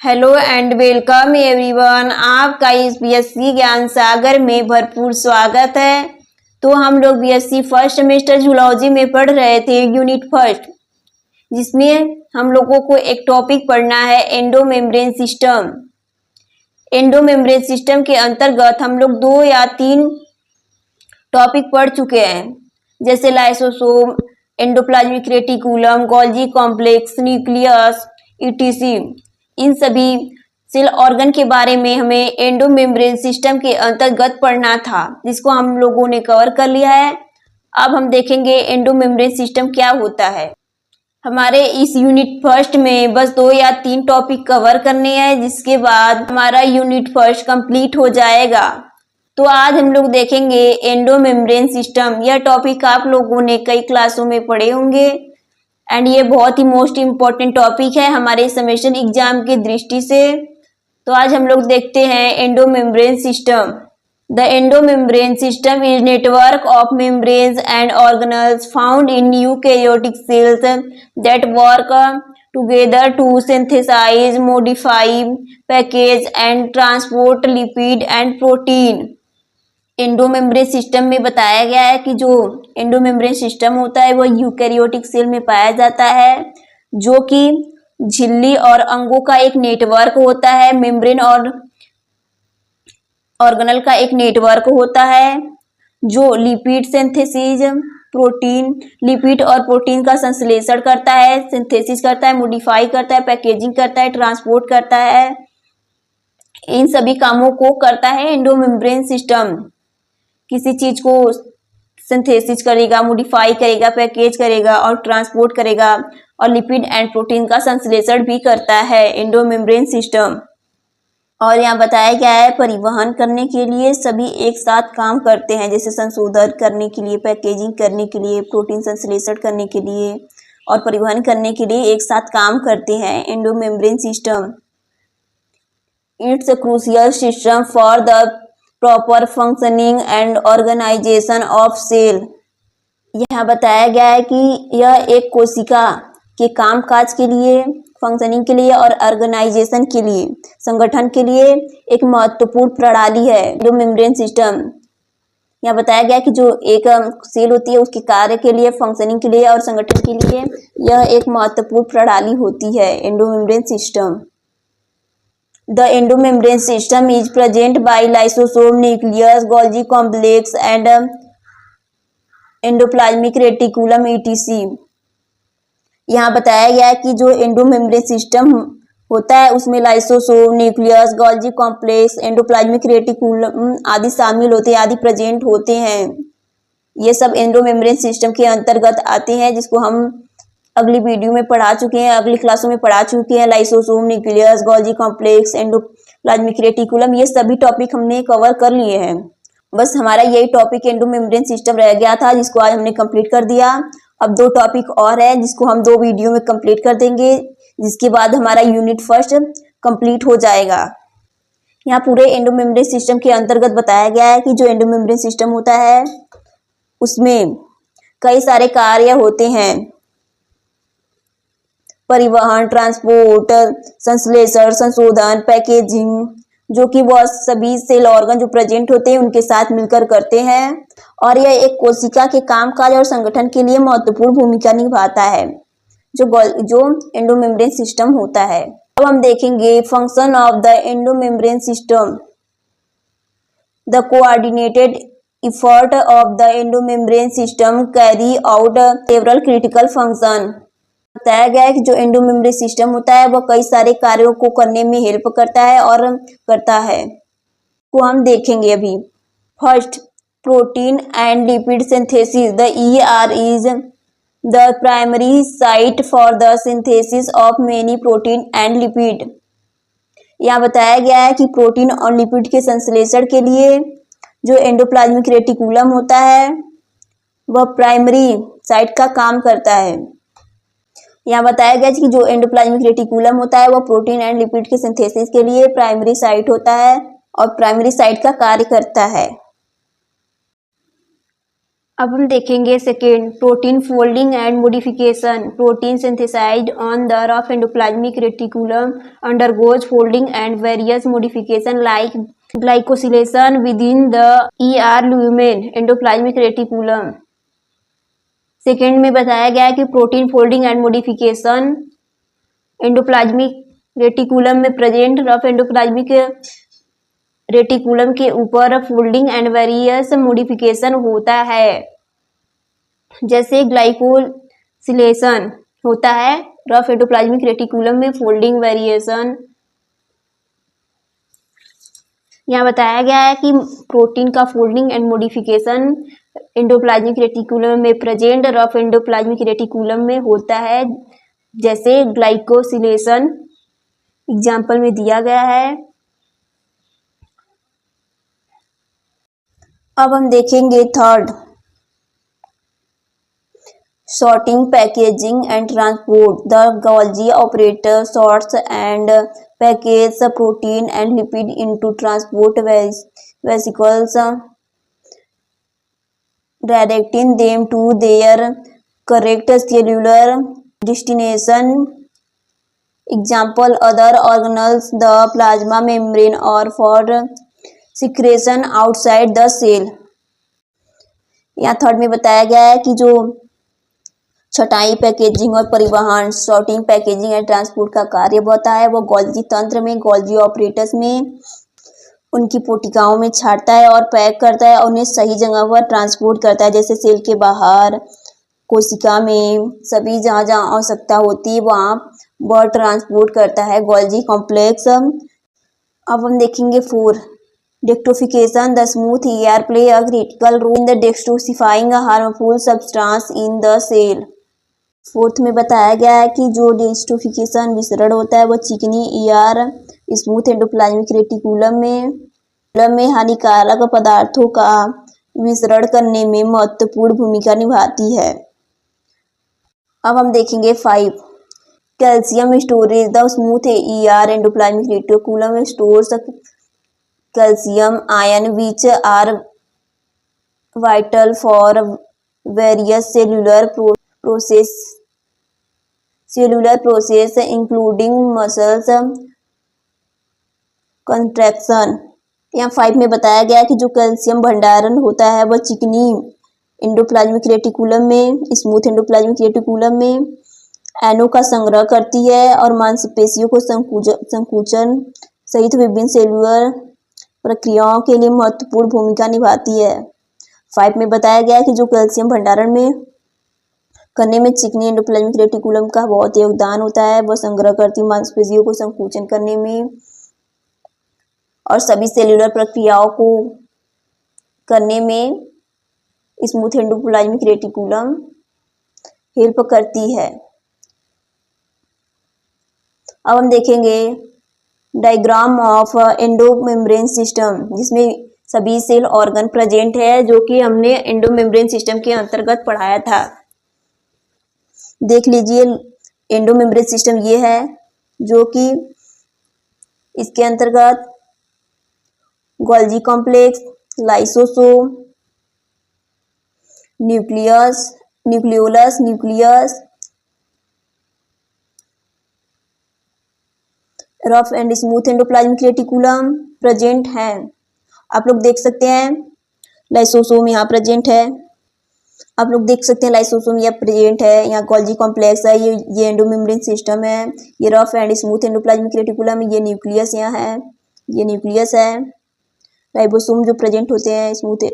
Hello and welcome everyone. आपका इस BSc ज्ञान सागर में भरपूर स्वागत है। तो हम लोग बीएससी फर्स्ट सेमेस्टर जूलॉजी में पढ़ रहे थे यूनिट फर्स्ट, जिसमें हम लोगों को एक टॉपिक पढ़ना है एंडोमेम्ब्रेन सिस्टम। एंडोमेम्ब्रेन सिस्टम के अंतर्गत हम लोग 2 या 3 टॉपिक पढ़ चुके हैं, जैसे lysosome, endoplasmic reticulum, Golgi complex, nucleus, ETC. इन सभी सेल ऑर्गन के बारे में हमें एंडोमेम्ब्रेन सिस्टम के अंतर्गत पढ़ना था, जिसको हम लोगों ने कवर कर लिया है। अब हम देखेंगे एंडोमेम्ब्रेन सिस्टम क्या होता है। हमारे इस यूनिट फर्स्ट में बस 2 या 3 टॉपिक कवर करने हैं, जिसके बाद हमारा यूनिट फर्स्ट कंप्लीट हो जाएगा। तो आज हम लोग देखेंगे एंडोमेम्ब्रेन सिस्टम। यह टॉपिक आप लोगों ने कई क्लासों में पढ़े होंगे एंड ये बहुत ही मोस्ट इम्पॉर्टेंट टॉपिक है हमारे सेमेस्टर एग्जाम की दृष्टि से। तो आज हम लोग देखते हैं endomembrane system. The endomembrane system is network of membranes and organelles found in eukaryotic cells that work together to synthesize, modify, package and transport lipid and protein. Endomembrane system में बताया गया है कि जो एंडोमेम्ब्रेन सिस्टम होता है वह eukaryotic cell में पाया जाता है, जो कि झिल्ली और अंगों का एक नेटवर्क होता है, मेम्ब्रेन और ऑर्गेनल का एक नेटवर्क होता है, जो लिपिड सिंथेसिस, प्रोटीन, लिपिड और प्रोटीन का संश्लेषण करता है, सिंथेसिस करता है, मॉडिफाई करता है, पैकेजिंग करता है, ट्रांसपोर्ट करता है। इन सभी कामों को करता है एंडोमेम्ब्रेन सिस्टम। किसी चीज को सिंथेसिस करेगा, मॉडिफाई करेगा, पैकेज करेगा और ट्रांसपोर्ट करेगा, और लिपिड एंड प्रोटीन का संश्लेषण भी करता है एंडोमेम्ब्रेन सिस्टम। और यहाँ बताया गया है परिवहन करने के लिए सभी एक साथ काम करते हैं, जैसे संशोधन करने के लिए, पैकेजिंग करने के लिए, प्रोटीन संश्लेषण करने के लिए और परिवहन करने के लिए एक साथ काम करते हैं endomembrane system. It's a crucial system for the proper functioning and organization of cell. यहाँ बताया गया है कि यह एक कोशिका के कामकाज के लिए, फंक्शनिंग के लिए और ऑर्गेनाइजेशन के लिए, संगठन के लिए एक महत्वपूर्ण प्रणाली है एंडोमेम्ब्रेन सिस्टम। यहाँ बताया गया है कि जो एक सेल होती है उसके कार्य के लिए, फंक्शनिंग के लिए और संगठन के लिए यह एक महत्वपूर्ण प्रणाली होती है endomembrane system. The endomembrane system is present by lysosome, nucleus, Golgi complex and endoplasmic reticulum etc. यहाँ बताया गया है कि जो एंडोमेम्ब्रेन सिस्टम होता है उसमें lysosome, nucleus, Golgi complex, endoplasmic reticulum आदि शामिल होते हैं, आदि प्रेजेंट होते हैं। ये सब एंडोमेम्ब्रेन सिस्टम के अंतर्गत आते हैं, जिसको हम अगली वीडियो में पढ़ा चुके हैं, अगली क्लासों में पढ़ा चुके हैं। Lysosome, nucleus, Golgi complex, endoplasmic reticulum, ये सभी टॉपिक हमने कवर कर लिए हैं। बस हमारा यही टॉपिक एंडोमेम्ब्रेन सिस्टम रह गया था, जिसको आज हमने कंप्लीट कर दिया। अब 2 टॉपिक और है, जिसको हम 2 वीडियो में कंप्लीट कर देंगे, जिसके बाद हमारा यूनिट फर्स्ट कंप्लीट हो जाएगा। यहाँ पूरे एंडोमेम्ब्रेन सिस्टम के अंतर्गत बताया गया है कि जो एंडोमेम्ब्रेन सिस्टम होता है उसमें कई सारे कार्य होते हैं, परिवहन, ट्रांसपोर्ट, संश्लेषण, संशोधन, पैकेजिंग, जो कि वह सभी सेल ऑर्गन जो प्रेजेंट होते हैं उनके साथ मिलकर करते हैं। और यह एक कोशिका के कामकाज और संगठन के लिए महत्वपूर्ण भूमिका निभाता है, जो एंडोमेम्ब्रेन सिस्टम होता है। अब हम देखेंगे function of the endomembrane system. The coordinated effort of the endomembrane system carry out several critical function. बताया गया है कि जो एंडोमेम्ब्रेन सिस्टम होता है वह कई सारे कार्यों को करने में हेल्प करता है और करता है, को हम देखेंगे अभी। First, protein and lipid synthesis. The ER is the primary site for the synthesis of many protein and lipid. यहाँ बताया गया है कि प्रोटीन और लिपिड के संश्लेषण के लिए जो एंडोप्लाज्मिक रेटिकुलम होता है वह प्राइमरी साइट का काम करता है। यहाँ बताया गया कि जो एंडोप्लाज्मिक रेटिकुलम होता है वह प्रोटीन एंड लिपिड के सिंथेसिस के लिए प्राइमरी साइट होता है और प्राइमरी साइट का कार्य करता है। अब हम देखेंगे second, protein folding and modification. Protein synthesized on the rough endoplasmic reticulum undergoes folding and various modification like glycosylation within the ER lumen endoplasmic reticulum. Second में बताया गया है कि protein folding and modification endoplasmic reticulum में present rough endoplasmic reticulum के ऊपर folding and various modification होता है, जैसे ग्लाइकोसिलेशन होता है रफ एंडोप्लाज्मिक रेटिकुलम में फोल्डिंग वेरिएशन। यहाँ बताया गया है कि प्रोटीन का folding and modification endoplasmic reticulum में प्रेजेंट रफ एंडोप्लाज्मिक रेटिकुलम में होता है, जैसे ग्लाइकोसिलेशन एग्जाम्पल में दिया गया है। अब हम देखेंगे third, sorting, packaging and transport. The Golgi operator sorts and packages protein and lipid into transport vesicles, directing them to their correct cellular destination. Example, other organelles, the plasma membrane, or for secretion outside the cell. यहाँ third में बताया गया है कि जो छटाई, packaging और परिवहन, सॉर्टिंग, पैकेजिंग एंड ट्रांसपोर्ट का कार्य होता है, वो गोल्जी तंत्र में गोल्जी ऑपरेटर्स में उनकी पोटिकाओं में छाटता है और पैक करता है और उन्हें सही जगह पर ट्रांसपोर्ट करता है, जैसे सेल के बाहर, कोशिका में, सभी जहाँ जहाँ आवश्यकता होती है वहाँ वह ट्रांसपोर्ट करता है गोल्जी कॉम्प्लेक्स। अब हम देखेंगे four, detoxification. The smooth ER play a critical role in the detoxifying a harmful substance in the cell. Fourth में बताया गया है कि जो डेक्टोफिकेशन विसरण होता है वो चिकनी ER स्मूथ एंडोप्लाज्मिक रेटिकुलम में हानिकारक पदार्थों का विसरण करने में महत्वपूर्ण भूमिका निभाती है। अब हम देखेंगे 5, calcium storage. The smooth ER endoplasmic reticulum stores calcium ion which are vital for various cellular process including muscles contraction। यहाँ 5 में बताया गया है कि जो कैल्शियम भंडारण होता है वह चिकनी एंडोप्लाज्मिक रेटिकुलम में, स्मूथ एंडोप्लाज्मिक रेटिकुलम में एनो का संग्रह करती है और मांसपेशियों को संकुचन सहित विभिन्न सेलुलर प्रक्रियाओं के लिए महत्वपूर्ण भूमिका निभाती है। 5 में बताया गया है कि जो कैल्शियम भंडारण में करने में चिकनी एंडोप्लाज्मिक रेटिकुलम का बहुत योगदान होता है, वह संग्रह करती मांसपेशियों को संकुचन करने में और सभी सेलुलर प्रक्रियाओं को करने में स्मूथ एंडोप्लाज्मिक रेटिकुलम हेल्प करती है। अब हम देखेंगे डायग्राम ऑफ एंडोमेम्ब्रेन सिस्टम, जिसमें सभी सेल ऑर्गन प्रेजेंट है, जो कि हमने एंडोमेम्ब्रेन सिस्टम के अंतर्गत पढ़ाया था। देख लीजिए, एंडोमेम्ब्रेन सिस्टम ये है, जो कि इसके अंतर्गत Golgi complex, lysosome, nucleus, nucleolus, nucleus, rough and smooth endoplasmic reticulum present है। आप लोग देख सकते हैं लाइसोसोम यहाँ प्रेजेंट है, आप लोग देख सकते हैं लाइसोसोम यहाँ प्रेजेंट है, यहाँ गोल्जी कॉम्प्लेक्स है, ये एंडोमेम्ब्रेन सिस्टम है, ये rough and smooth endoplasmic reticulum, ये न्यूक्लियस यहाँ है, ये न्यूक्लियस है। राइबोसोम जो प्रेजेंट होते हैं स्मूथ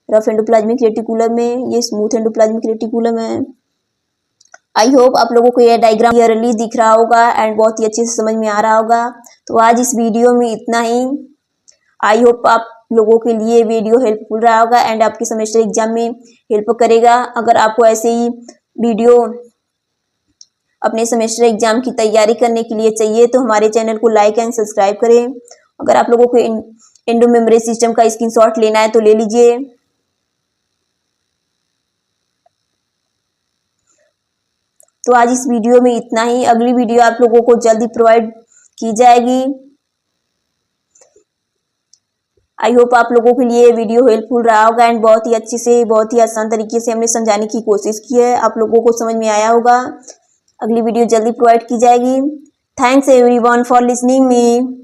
रफ एंडोप्लाज्मिक रेटिकुलम में, ये स्मूथ एंडोप्लाज्मिक रेटिकुलम है। आई होप आप लोगों को यह डायग्राम क्लियरली दिख रहा होगा एंड बहुत ही अच्छे से समझ में आ रहा होगा। तो आज इस वीडियो में इतना ही। आई होप आप लोगों के लिए वीडियो हेल्पफुल रहा होगा एंड आपके सेमेस्टर एग्जाम में हेल्प करेगा। अगर आपको ऐसे ही वीडियो अपने सेमेस्टर एग्जाम की तैयारी करने के लिए चाहिए तो हमारे चैनल को लाइक एंड सब्सक्राइब करें। अगर आप लोगों को एंडोमेम्ब्रेन सिस्टम का स्क्रीनशॉट लेना है तो ले लीजिए। तो आज इस वीडियो में इतना ही। अगली वीडियो आप लोगों को जल्दी प्रोवाइड की जाएगी। आई होप आप लोगों के लिए वीडियो हेल्पफुल रहा होगा एंड बहुत ही अच्छे से, बहुत ही आसान तरीके से हमने समझाने की कोशिश की है। आप लोगों को समझ में आया होगा। अगली वीडियो जल्दी प्रोवाइड की जाएगी। Thanks everyone for listening me.